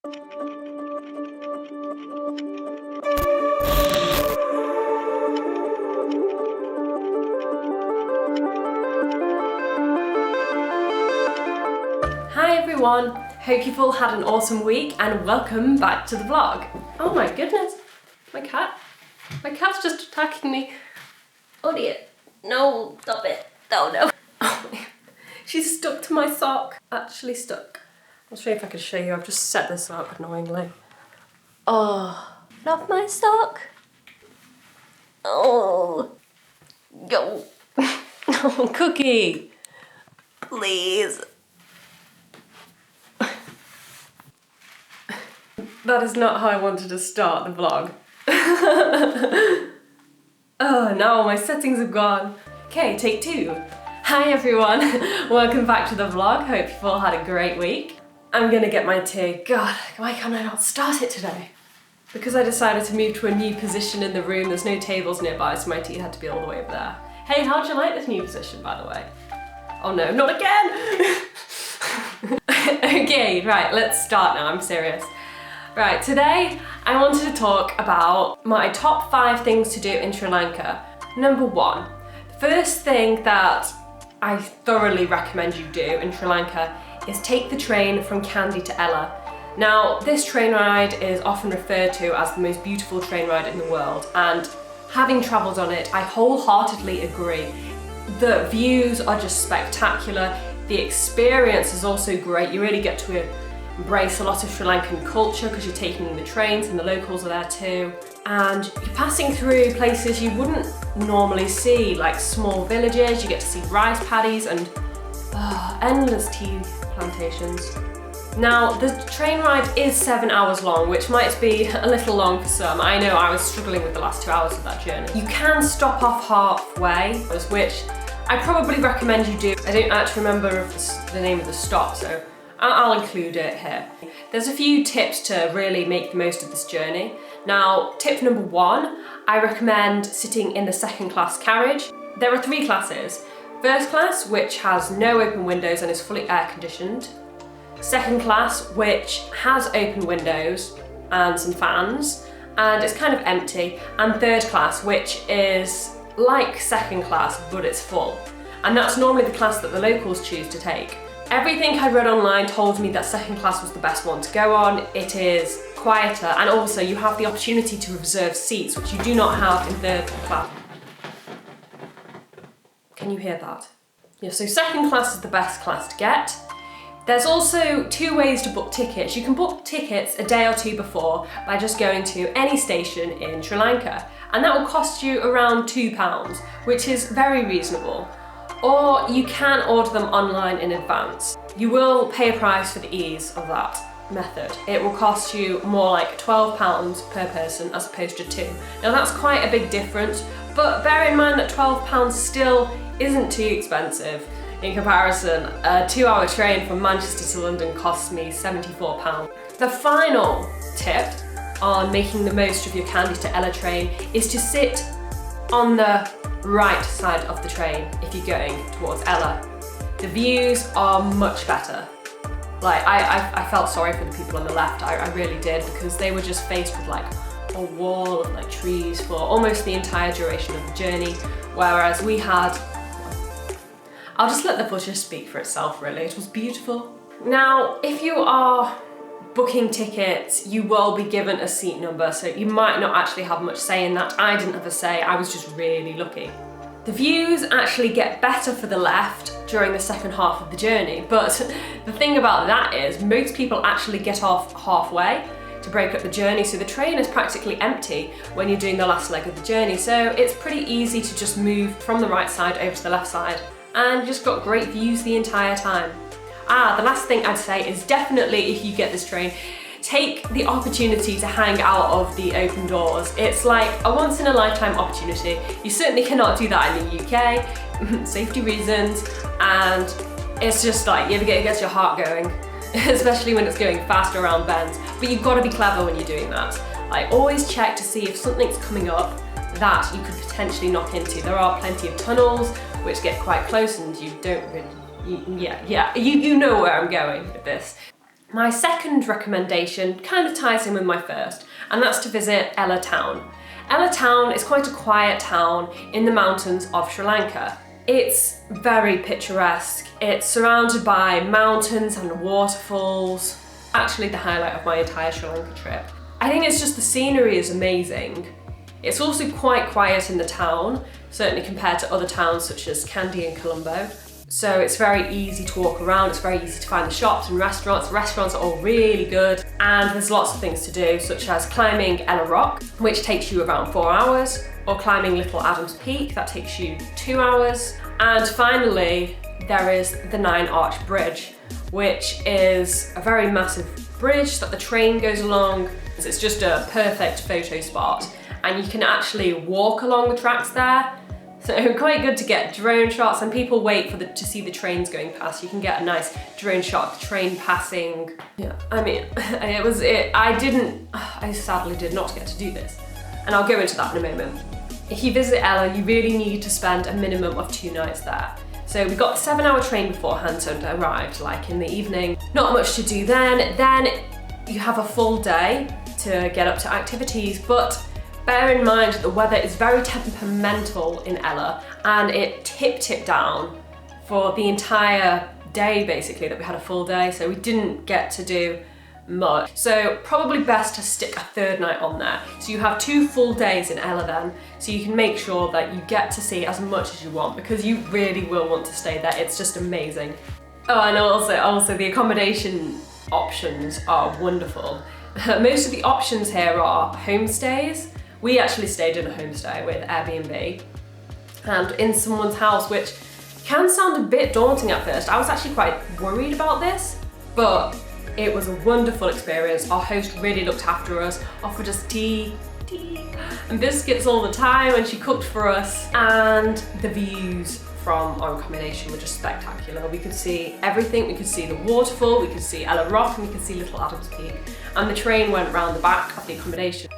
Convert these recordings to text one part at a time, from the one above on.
Hi everyone, hope you've all had an awesome week and welcome back to the vlog. Oh my goodness, my cat's just attacking me. Oh dear, no, stop it, no. Oh, she's stuck to my sock, actually stuck. I'll show you if I can show you, I've just set this up annoyingly. Oh, love my sock. Oh, go. Oh, Cookie, please. That is not how I wanted to start the vlog. Oh no, my settings have gone. Okay, take two. Hi everyone, welcome back to the vlog. Hope you've all had a great week. I'm gonna get my tea. God, why can't I not start it today? Because I decided to move to a new position in the room, there's no tables nearby, so my tea had to be all the way over there. Hey, how'd you like this new position, by the way? Oh no, not again! Okay, right, let's start now, I'm serious. Right, today I wanted to talk about my top 5 things to do in Sri Lanka. Number 1, the first thing that I thoroughly recommend you do in Sri Lanka is take the train from Kandy to Ella. Now, this train ride is often referred to as the most beautiful train ride in the world, and having travelled on it, I wholeheartedly agree. The views are just spectacular, the experience is also great, you really get to embrace a lot of Sri Lankan culture because you're taking the trains and the locals are there too. And you're passing through places you wouldn't normally see, like small villages, you get to see rice paddies and endless tea plantations. Now, the train ride is 7 hours long, which might be a little long for some. I know I was struggling with the last 2 hours of that journey. You can stop off halfway, which I probably recommend you do. I don't actually remember the name of the stop, so I'll include it here. There's a few tips to really make the most of this journey. Now, tip number 1, I recommend sitting in the second class carriage. There are 3 classes. First class, which has no open windows and is fully air conditioned. Second class, which has open windows and some fans, and it's kind of empty. And third class, which is like second class, but it's full. And that's normally the class that the locals choose to take. Everything I read online told me that second class was the best one to go on. It is quieter, and also you have the opportunity to reserve seats, which you do not have in third class. Can you hear that? Yeah, so second class is the best class to get. There's also 2 ways to book tickets. You can book tickets a day or 2 before by just going to any station in Sri Lanka, and that will cost you around £2, which is very reasonable. Or you can order them online in advance. You will pay a price for the ease of that method. It will cost you more like £12 per person as opposed to 2. Now that's quite a big difference, but bear in mind that £12 still isn't too expensive. In comparison, a 2-hour train from Manchester to London costs me £74. The final tip on making the most of your Kandy to Ella train is to sit on the right side of the train if you're going towards Ella. The views are much better. Like, I felt sorry for the people on the left, I really did, because they were just faced with like a wall of like trees for almost the entire duration of the journey, whereas we had, I'll just let the footage speak for itself really, it was beautiful. Now, if you are booking tickets, you will be given a seat number, so you might not actually have much say in that. I didn't have a say, I was just really lucky. The views actually get better for the left during the second half of the journey, but the thing about that is most people actually get off halfway to break up the journey, so the train is practically empty when you're doing the last leg of the journey, so it's pretty easy to just move from the right side over to the left side, and you just got great views the entire time. The last thing I'd say is definitely, if you get this train, take the opportunity to hang out of the open doors. It's like a once in a lifetime opportunity. You certainly cannot do that in the UK, safety reasons, and it's just like, it gets your heart going, especially when it's going fast around bends. But you've got to be clever when you're doing that. Like, always check to see if something's coming up that you could potentially knock into. There are plenty of tunnels which get quite close and you don't really, you know where I'm going with this. My second recommendation kind of ties in with my first, and that's to visit Ella Town. Ella Town is quite a quiet town in the mountains of Sri Lanka. It's very picturesque. It's surrounded by mountains and waterfalls. Actually the highlight of my entire Sri Lanka trip. I think it's just the scenery is amazing. It's also quite quiet in the town, certainly compared to other towns such as Kandy and Colombo. So it's very easy to walk around, it's very easy to find the shops and restaurants. The restaurants are all really good, and there's lots of things to do, such as climbing Ella Rock, which takes you around 4 hours, or climbing Little Adams Peak, that takes you 2 hours. And finally, there is the 9 Arch Bridge, which is a very massive bridge that the train goes along. It's just a perfect photo spot, and you can actually walk along the tracks there. So quite good to get drone shots, and people wait to see the trains going past. You can get a nice drone shot of the train passing. Yeah, I mean, I sadly did not get to do this, and I'll go into that in a moment. If you visit Ella, you really need to spend a minimum of 2 nights there. So we got the 7-hour train beforehand, so it arrived like in the evening. Not much to do then. Then you have a full day to get up to activities, but bear in mind the weather is very temperamental in Ella, and it tipped down for the entire day basically, that we had a full day, so we didn't get to do much. So probably best to stick a 3rd night on there. So you have 2 full days in Ella then, so you can make sure that you get to see as much as you want, because you really will want to stay there. It's just amazing. Oh, and also the accommodation options are wonderful. Most of the options here are homestays. We actually stayed in a homestay with Airbnb and in someone's house, which can sound a bit daunting at first. I was actually quite worried about this, but it was a wonderful experience. Our host really looked after us, offered us tea and biscuits all the time, and she cooked for us. And the views from our accommodation were just spectacular. We could see everything. We could see the waterfall, we could see Ella Rock, and we could see Little Adams Peak. And the train went round the back of the accommodation.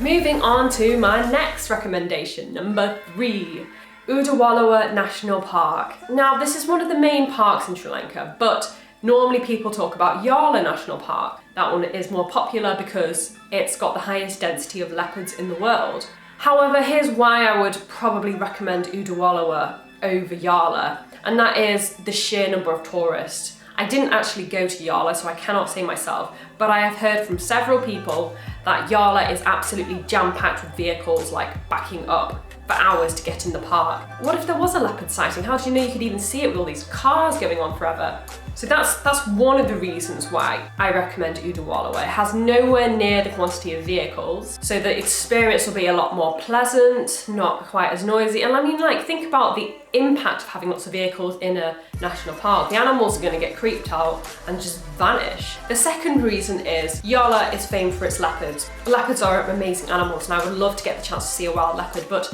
Moving on to my next recommendation, number 3, Udawalawa National Park. Now, this is one of the main parks in Sri Lanka, but normally people talk about Yala National Park. That one is more popular because it's got the highest density of leopards in the world. However, here's why I would probably recommend Udawalawa over Yala, and that is the sheer number of tourists. I didn't actually go to Yala, so I cannot say myself, but I have heard from several people that Yala is absolutely jam-packed with vehicles, like backing up for hours to get in the park. What if there was a leopard sighting? How do you know you could even see it with all these cars going on forever? So that's one of the reasons why I recommend Udawalawa. It has nowhere near the quantity of vehicles, so the experience will be a lot more pleasant, not quite as noisy. And I mean, like, think about the impact of having lots of vehicles in a national park. The animals are going to get creeped out and just vanish. The second reason is Yala is famed for its leopards. Leopards are amazing animals, and I would love to get the chance to see a wild leopard, but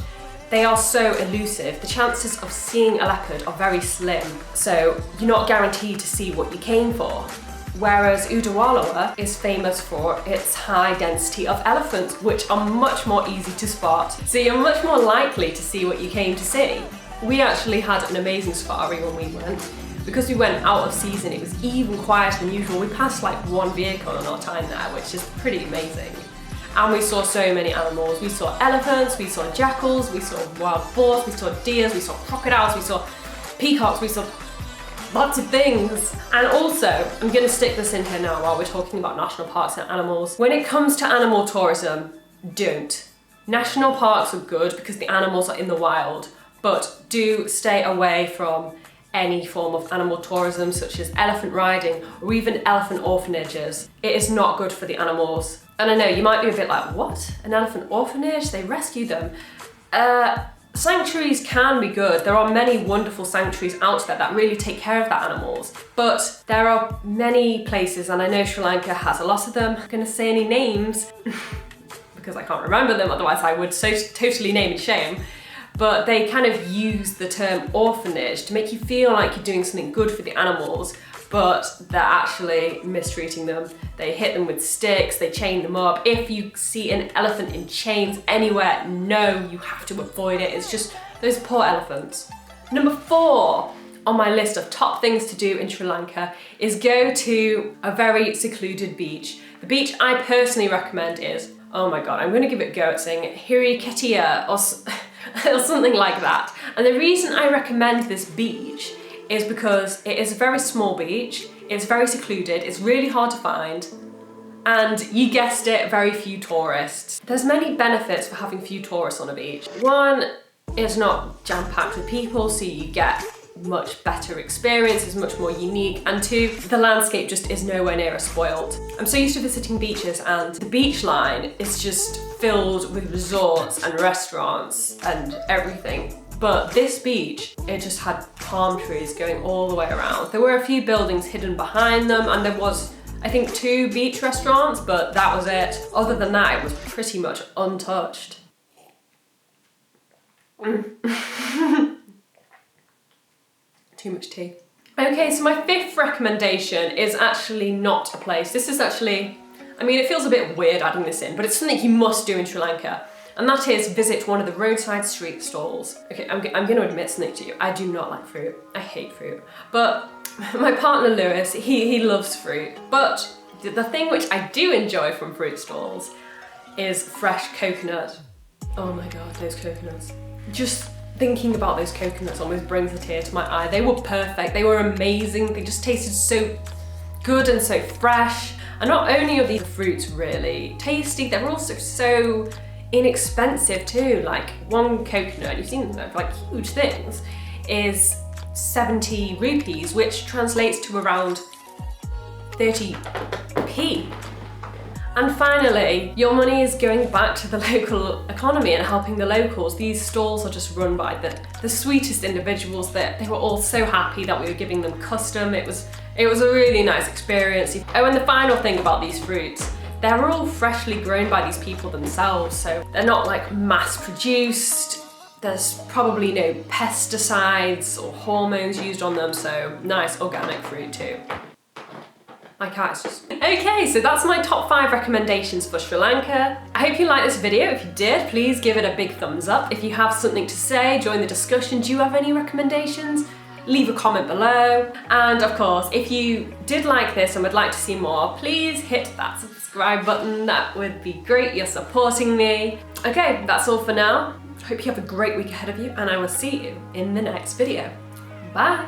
they are so elusive. The chances of seeing a leopard are very slim, so you're not guaranteed to see what you came for. Whereas Udawalawa is famous for its high density of elephants, which are much more easy to spot, so you're much more likely to see what you came to see. We actually had an amazing safari when we went. Because we went out of season, it was even quieter than usual. We passed like 1 vehicle on our time there, which is pretty amazing. And we saw so many animals. We saw elephants, we saw jackals, we saw wild boars, we saw deers, we saw crocodiles, we saw peacocks, we saw lots of things. And also, I'm gonna stick this in here now while we're talking about national parks and animals. When it comes to animal tourism, don't. National parks are good because the animals are in the wild, but do stay away from any form of animal tourism such as elephant riding or even elephant orphanages. It is not good for the animals. And I know you might be a bit like, what? An elephant orphanage? They rescue them? Sanctuaries can be good. There are many wonderful sanctuaries out there that really take care of the animals. But there are many places, and I know Sri Lanka has a lot of them. I'm not gonna say any names because I can't remember them, otherwise I would so totally name and shame. But they kind of use the term orphanage to make you feel like you're doing something good for the animals, but they're actually mistreating them. They hit them with sticks, they chain them up. If you see an elephant in chains anywhere, no, you have to avoid it. It's just those poor elephants. Number 4, on my list of top things to do in Sri Lanka is go to a very secluded beach. The beach I personally recommend is, oh my god, I'm going to give it a go at saying Hiriketiya or something like that. And the reason I recommend this beach is because it is a very small beach, it's very secluded, it's really hard to find, and you guessed it, very few tourists. There's many benefits for having few tourists on a beach. One, it's not jam-packed with people, so you get much better experience, it's much more unique, and two, the landscape just is nowhere near as spoiled. I'm so used to visiting beaches, and the beach line is just filled with resorts and restaurants and everything. But this beach, it just had palm trees going all the way around. There were a few buildings hidden behind them, and there was, I think, 2 beach restaurants, but that was it. Other than that, it was pretty much untouched. Too much tea. Okay, so my 5th recommendation is actually not a place. This is actually, I mean, it feels a bit weird adding this in, but it's something you must do in Sri Lanka. And that is visit one of the roadside street stalls. Okay, I'm going to admit something to you. I do not like fruit. I hate fruit. But my partner Lewis, he loves fruit. But the thing which I do enjoy from fruit stalls is fresh coconut. Oh my god, those coconuts. Just thinking about those coconuts almost brings a tear to my eye. They were perfect. They were amazing. They just tasted so good and so fresh. And not only are these fruits really tasty, they're also so inexpensive too. Like one coconut, you've seen them, like huge things, is 70 rupees, which translates to around 30p. And finally, your money is going back to the local economy and helping the locals. These stalls are just run by the sweetest individuals. That they were all so happy that we were giving them custom. It was a really nice experience. Oh, and the final thing about these fruits, they're all freshly grown by these people themselves, so they're not like mass produced. There's probably no pesticides or hormones used on them, so nice organic fruit too. My cat is just... Okay, so that's my top 5 recommendations for Sri Lanka. I hope you liked this video. If you did, please give it a big thumbs up. If you have something to say, join the discussion. Do you have any recommendations? Leave a comment below. And of course, if you did like this and would like to see more, please hit that subscribe button. That would be great. You're supporting me. Okay, that's all for now. Hope you have a great week ahead of you, and I will see you in the next video. Bye.